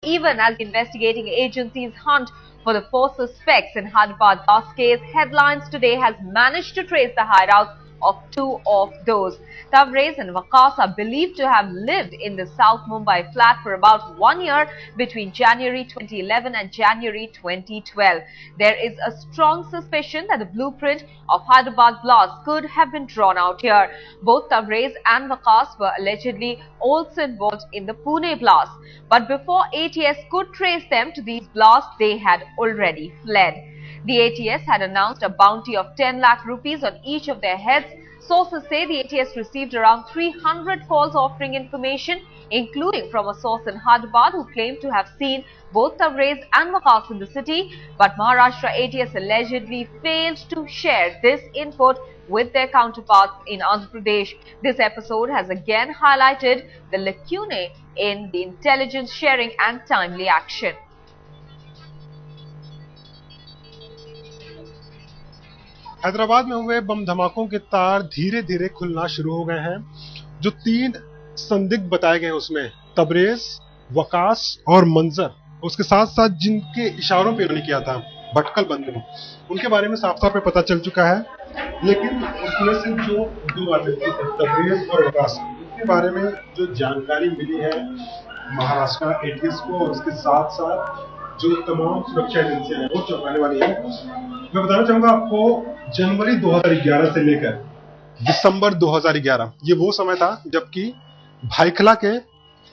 Even as investigating agencies hunt for the four suspects in Hyderabad blast case, Headlines today has managed to trace the hideouts of two of those. Tabrez and Waqas are believed to have lived in the South Mumbai flat for about 1 year between January 2011 and January 2012. There is a strong suspicion that the blueprint of Hyderabad blast could have been drawn out here. Both Tabrez and Waqas were allegedly also involved in the Pune blast. But before ATS could trace them to these blasts, they had already fled. The ATS had announced a bounty of 10 lakh rupees on each of their heads. Sources say the ATS received around 300 calls offering information, including from a source in Hyderabad who claimed to have seen both Tabrez and Waqas in the city. But Maharashtra ATS allegedly failed to share this input with their counterparts in Andhra Pradesh. This episode has again highlighted the lacunae in the intelligence sharing and timely action. Hyderabad में हुए बम धमाकों के तार धीरे धीरे खुलना शुरू हो गए हैं। जो तीन संदिग्ध बताए गए उसमें तबरेज, वकास और मंजर, उसके साथ साथ जिनके इशारों पे उन्होंने किया था भटकल बंदे, उनके बारे में साफ तौर पे पता चल चुका है। लेकिन उसमें से जो दो आदमी थे तबरेज और वकास, उनके बारे में जो जानकारी मिली है महाराष्ट्र एटीएस को और उसके साथ साथ जो तमाम सुरक्षा एजेंसियां हैं वो चौंकाने वाली है। मैं बताना चाहूंगा आपको, जनवरी 2011 से लेकर दिसंबर 2011 ये वो समय था जबकि भाईखला के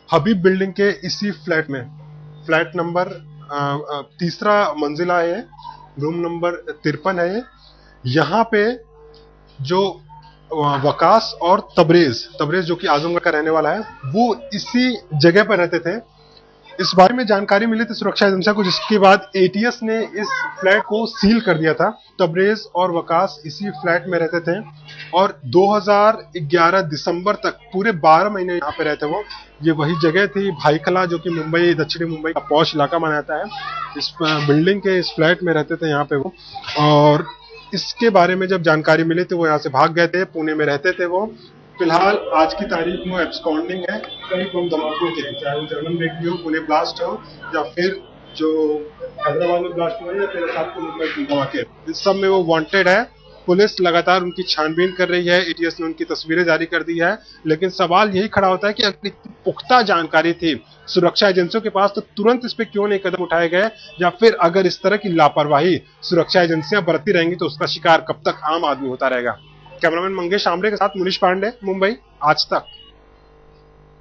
हबीब बिल्डिंग के इसी फ्लैट में, फ्लैट नंबर तीसरा मंजिला है, रूम नंबर 53 है, यहाँ पे जो वकास और तबरेज जो कि आजमगढ़ का रहने वाला है, वो इसी जगह पर रहते थे। इस बारे में जानकारी मिली थी सुरक्षा एजेंसियों को, जिसके बाद एटीएस ने इस फ्लैट को सील कर दिया था। तबरेज और वकास इसी फ्लैट में रहते थे और 2011 दिसंबर तक पूरे 12 महीने यहाँ पे रहते वो। ये वही जगह थी भाईखला, जो कि मुंबई, दक्षिणी मुंबई का पॉश इलाका माना जाता है। इस बिल्डिंग के इस फ्लैट में रहते थे यहाँ पे वो, और इसके बारे में जब जानकारी मिली तो वो यहाँ से भाग गए थे, पुणे में रहते थे वो। फिलहाल आज की तारीख में एब्सकॉन्डिंग है कई बम धमाकों के, चाहे वो जर्मन बेकरी हो, पुणे ब्लास्ट हो, या फिर जो हैदराबाद में ब्लास्ट हुआ, या फिर साथ को मुंबई के धमाके, इस सब में वो वांटेड है। पुलिस लगातार उनकी छानबीन कर रही है, एटीएस ने उनकी तस्वीरें जारी कर दी है। लेकिन सवाल यही खड़ा होता है कि अगर इतनी पुख्ता जानकारी थी सुरक्षा एजेंसियों के पास तो तुरंत इस पे क्यों नहीं कदम उठाए गए, या फिर अगर इस तरह की लापरवाही सुरक्षा एजेंसियां बरतती रहेंगी तो उसका शिकार कब तक आम आदमी होता रहेगा। कैमरामैन मंगेश आमरे के साथ मुनीश पांडे, मुंबई, आज तक।